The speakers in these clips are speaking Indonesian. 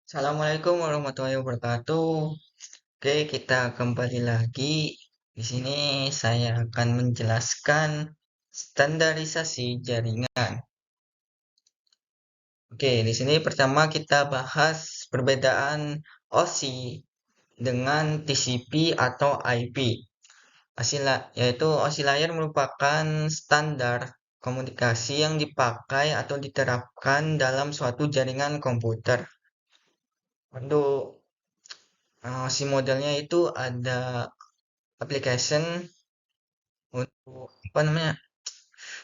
Assalamualaikum warahmatullahi wabarakatuh. Oke, kita kembali lagi. Di sini saya akan menjelaskan standarisasi jaringan. Oke, di sini pertama kita bahas perbedaan OSI dengan TCP atau IP. Yaitu OSI layer merupakan standar komunikasi yang dipakai atau diterapkan dalam suatu jaringan komputer. Untuk si modelnya itu ada application untuk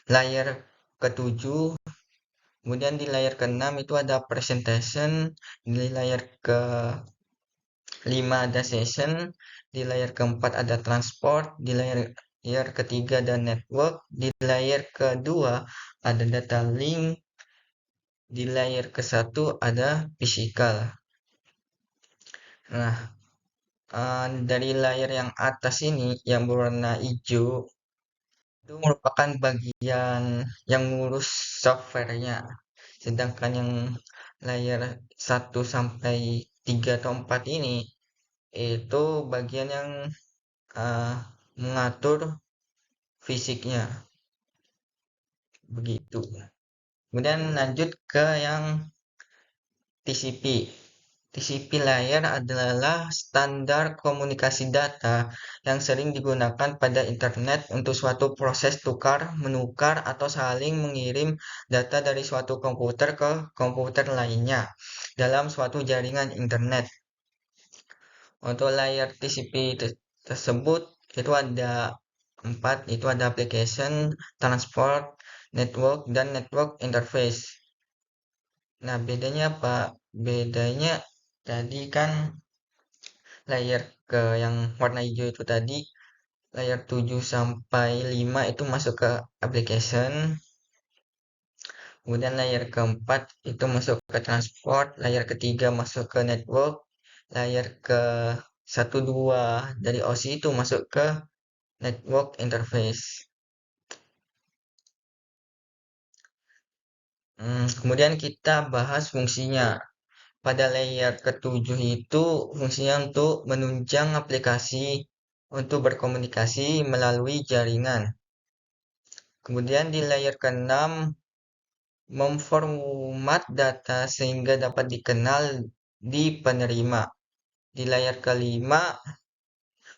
layer ke-7, kemudian di layer ke-6 itu ada presentation, di layer ke-5 ada session, di layer ke-4 ada transport, di layer ketiga ada network, di layer kedua ada data link, di layer ke-1 ada physical. Nah, dari layer yang atas ini yang berwarna hijau itu merupakan bagian yang ngurus softwarenya. Sedangkan yang layer 1 sampai 3 atau 4 ini itu bagian yang uh, mengatur fisiknya. Begitu. Kemudian lanjut ke yang TCP. TCP layer adalah standar komunikasi data yang sering digunakan pada internet untuk suatu proses tukar, menukar, atau saling mengirim data dari suatu komputer ke komputer lainnya dalam suatu jaringan internet. Untuk layer TCP tersebut itu ada 4, itu ada application, transport, network, dan network interface. Nah, bedanya apa? Bedanya tadi kan layer ke yang warna hijau itu tadi, layer 7 sampai 5 itu masuk ke application. Kemudian layer keempat itu masuk ke transport, layer ketiga masuk ke network, layer ke 1 2 dari OSI itu masuk ke network interface. Kemudian kita bahas fungsinya. Pada layer ke-7 itu fungsinya untuk menunjang aplikasi untuk berkomunikasi melalui jaringan. Kemudian di layer ke-6 memformat data sehingga dapat dikenal di penerima. Di layer ke-5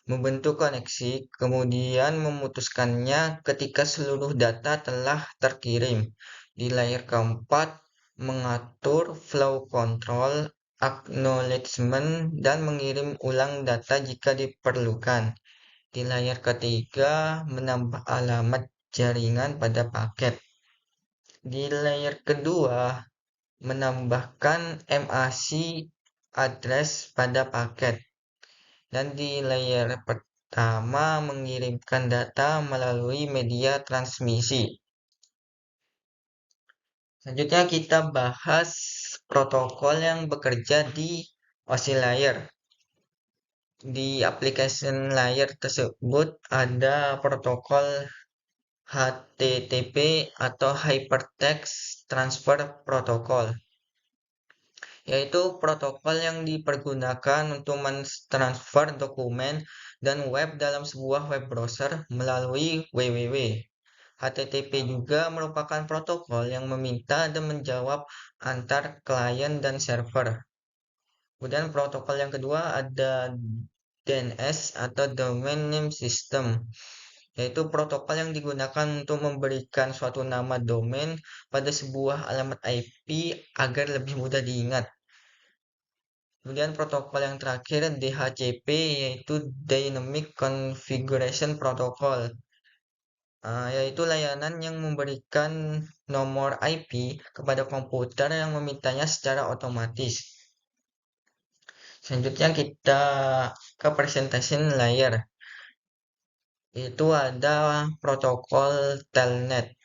membentuk koneksi, kemudian memutuskannya ketika seluruh data telah terkirim. Di layer keempat, mengatur flow control, acknowledgement, dan mengirim ulang data jika diperlukan. Di layer ketiga, menambah alamat jaringan pada paket. Di layer kedua, menambahkan MAC address pada paket. Dan di layer pertama mengirimkan data melalui media transmisi. Selanjutnya kita bahas protokol yang bekerja di OSI layer. Di application layer tersebut ada protokol HTTP atau Hypertext Transfer Protocol, yaitu protokol yang dipergunakan untuk mentransfer dokumen dan web dalam sebuah web browser melalui www. HTTP juga merupakan protokol yang meminta dan menjawab antar klien dan server. Kemudian protokol yang kedua ada DNS atau Domain Name System, yaitu protokol yang digunakan untuk memberikan suatu nama domain pada sebuah alamat IP agar lebih mudah diingat. Kemudian protokol yang terakhir DHCP, yaitu Dynamic Configuration Protocol, yaitu layanan yang memberikan nomor IP kepada komputer yang memintanya secara otomatis. Selanjutnya kita ke presentation layer. Itu ada protokol telnet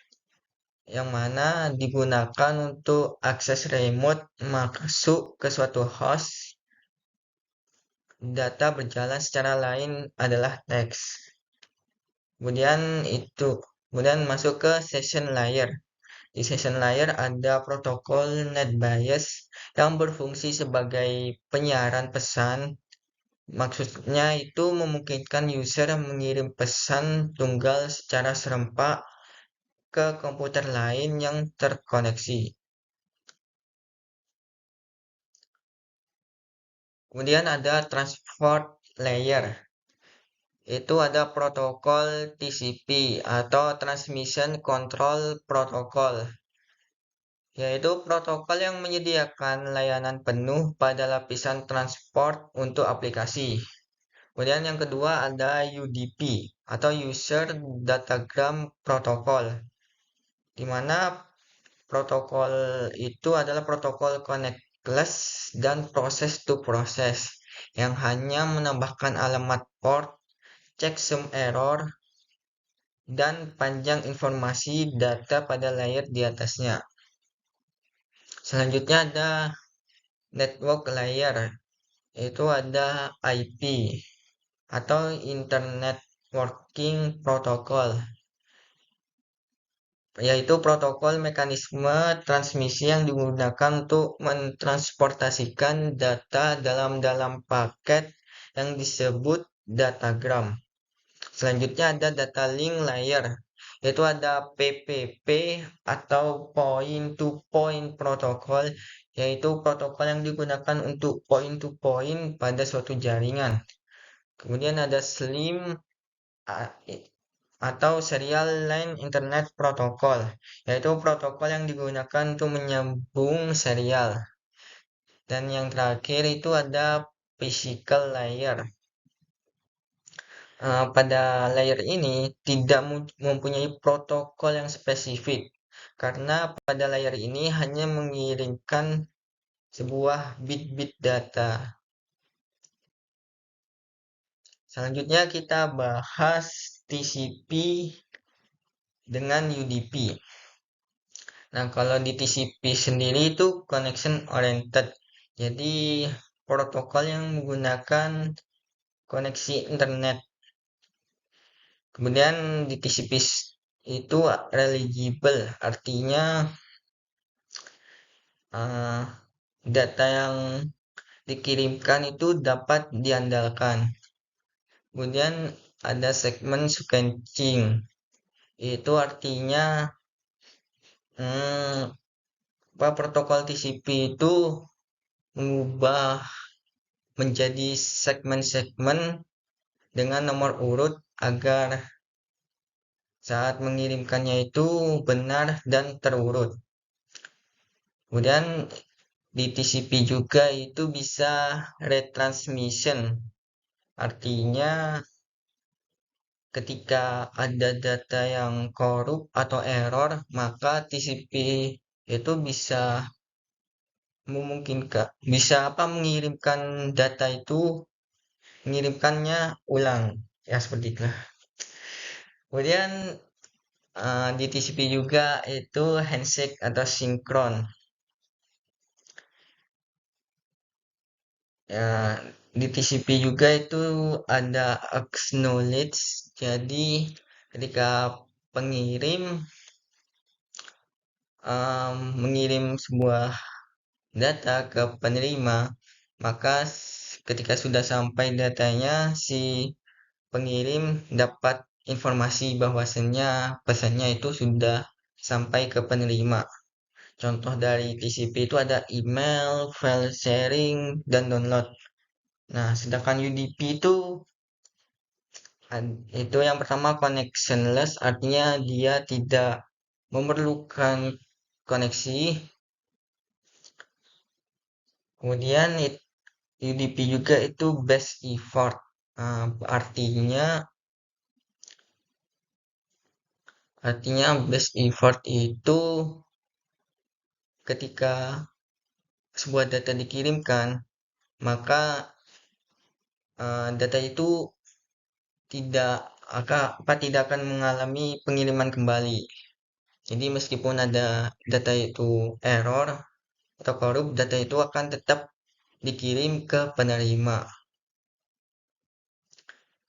yang mana digunakan untuk akses remote masuk ke suatu host. Data berjalan secara lain adalah teks. Kemudian masuk ke session layer. Di session layer ada protokol NetBIOS yang berfungsi sebagai penyiaran pesan. Maksudnya itu memungkinkan user mengirim pesan tunggal secara serempak ke komputer lain yang terkoneksi. Kemudian ada transport layer. Itu ada protokol TCP atau Transmission Control Protocol, yaitu protokol yang menyediakan layanan penuh pada lapisan transport untuk aplikasi. Kemudian yang kedua ada UDP atau User Datagram Protocol, di mana protokol itu adalah protokol connectless dan process to process yang hanya menambahkan alamat port, checksum error, dan panjang informasi data pada layer di atasnya. Selanjutnya ada network layer, itu ada IP atau Internet Working Protocol, yaitu protokol mekanisme transmisi yang digunakan untuk mentransportasikan data dalam paket yang disebut datagram. Selanjutnya ada data link layer, yaitu ada PPP atau point to point protocol, yaitu protokol yang digunakan untuk point to point pada suatu jaringan. Kemudian ada SLIM atau Serial Line Internet Protocol, yaitu protokol yang digunakan untuk menyambung serial. Dan yang terakhir itu ada physical layer. Pada layer ini tidak mempunyai protokol yang spesifik, karena pada layer ini hanya mengirimkan sebuah bit-bit data. Selanjutnya kita bahas TCP dengan UDP. Nah, kalau di TCP sendiri itu connection oriented. Jadi protokol yang menggunakan koneksi internet. Kemudian di TCP itu reliable, artinya data yang dikirimkan itu dapat diandalkan. Kemudian ada segmen sequencing, itu artinya protokol TCP itu mengubah menjadi segmen-segmen dengan nomor urut agar saat mengirimkannya itu benar dan terurut. Kemudian di TCP juga itu bisa retransmission, artinya ketika ada data yang korup atau error, maka TCP itu bisa memungkinkan mengirimkan data itu, mengirimkannya ulang, ya seperti itu. Kemudian di TCP juga itu handshake atau sinkron. Ya, di TCP juga itu ada acknowledge. Jadi ketika pengirim mengirim sebuah data ke penerima, maka ketika sudah sampai datanya, si pengirim dapat informasi bahwasannya pesannya itu sudah sampai ke penerima. Contoh dari TCP itu ada email, file sharing, dan download. Nah, sedangkan UDP itu yang pertama connectionless, artinya dia tidak memerlukan koneksi. Kemudian UDP juga itu best effort. Artinya best effort itu ketika sebuah data dikirimkan, maka data itu tidak akan mengalami pengiriman kembali. Jadi meskipun ada data itu error atau korup, data itu akan tetap dikirim ke penerima.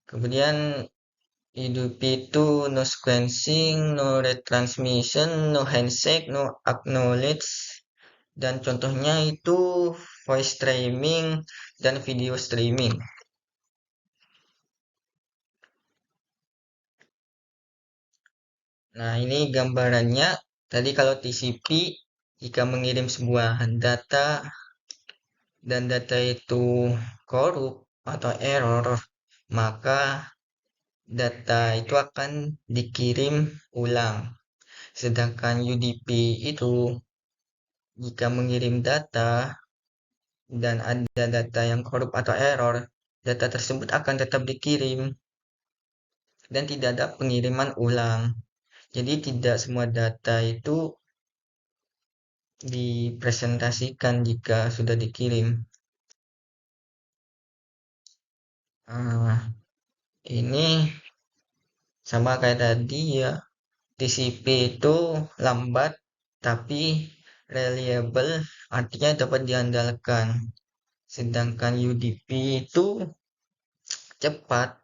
Kemudian UDP itu no sequencing, no retransmission, no handshake, no acknowledge, dan contohnya itu voice streaming dan video streaming. Nah, ini gambarannya. Tadi kalau TCP, jika mengirim sebuah data dan data itu korup atau error, maka data itu akan dikirim ulang. Sedangkan UDP itu jika mengirim data dan ada data yang korup atau error, data tersebut akan tetap dikirim dan tidak ada pengiriman ulang. Jadi tidak semua data itu dipresentasikan jika sudah dikirim. Ah, ini sama kayak tadi ya. TCP itu lambat tapi reliable, artinya dapat diandalkan. Sedangkan UDP itu cepat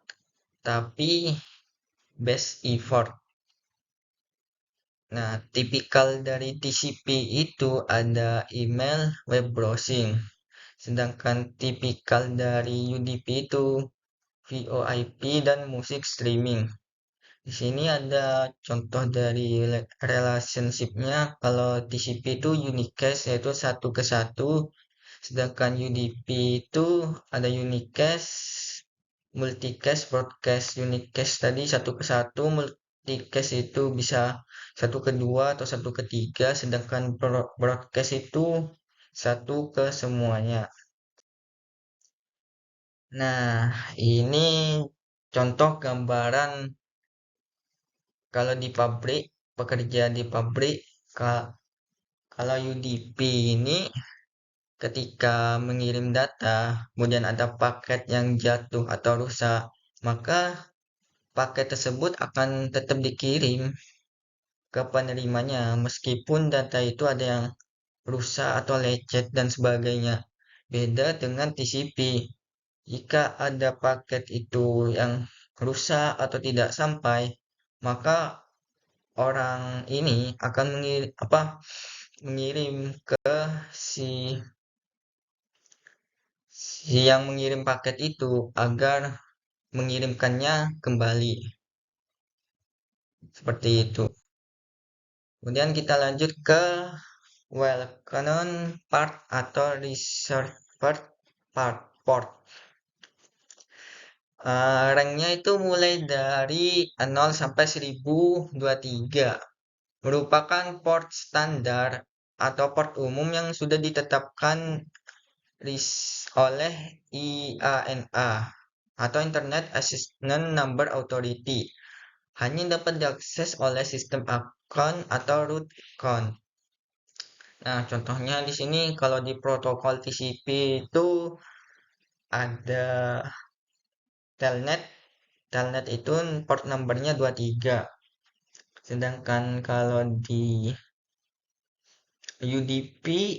tapi best effort. Nah, tipikal dari TCP itu ada email, web browsing. Sedangkan tipikal dari UDP itu VoIP dan musik streaming. Di sini ada contoh dari relationship-nya. Kalau TCP itu unicast yaitu satu ke satu, sedangkan UDP itu ada unicast, multicast, broadcast. Unicast tadi satu ke satu, multicast itu bisa satu ke dua atau satu ke tiga, sedangkan broadcast itu satu ke semuanya. Nah, ini contoh gambaran kalau di pabrik, pekerja di pabrik, kalau UDP ini ketika mengirim data, kemudian ada paket yang jatuh atau rusak, maka paket tersebut akan tetap dikirim ke penerimanya, meskipun data itu ada yang rusak atau lecet dan sebagainya. Beda dengan TCP. Jika ada paket itu yang rusak atau tidak sampai, maka orang ini akan mengirim ke si yang mengirim paket itu agar mengirimkannya kembali. Seperti itu. Kemudian kita lanjut ke well-known part atau reserved port. Ranknya itu mulai dari 0 sampai 1023. Merupakan port standar atau port umum yang sudah ditetapkan oleh IANA atau Internet Assistance Number Authority. Hanya dapat diakses oleh sistem account atau root account. Nah, contohnya di sini kalau di protokol TCP itu ada telnet. Telnet itu port numbernya 23. Sedangkan kalau di UDP,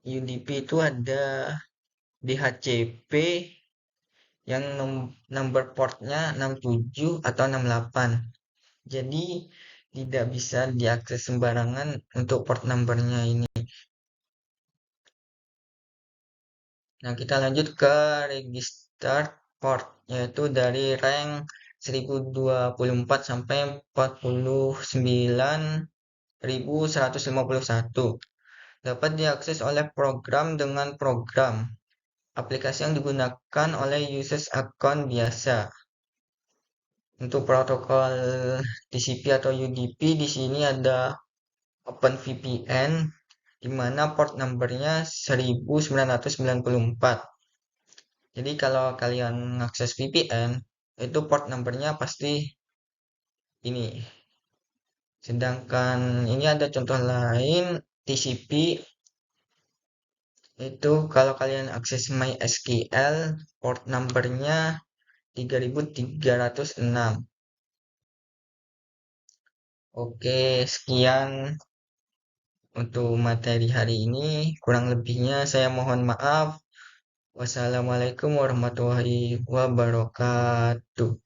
UDP itu ada DHCP yang number portnya 67 atau 68. Jadi tidak bisa diakses sembarangan untuk port numbernya ini. Nah, kita lanjut ke register port, yaitu dari rank 1024 sampai 49.151. Dapat diakses oleh program dengan program. Aplikasi yang digunakan oleh users account biasa. Untuk protokol TCP atau UDP di sini ada OpenVPN di mana port numbernya 1994. Jadi kalau kalian mengakses VPN itu port numbernya pasti ini. Sedangkan ini ada contoh lain TCP itu kalau kalian akses MySQL port numbernya 3306. Oke, sekian untuk materi hari ini. Kurang lebihnya saya mohon maaf. Wassalamualaikum warahmatullahi wabarakatuh.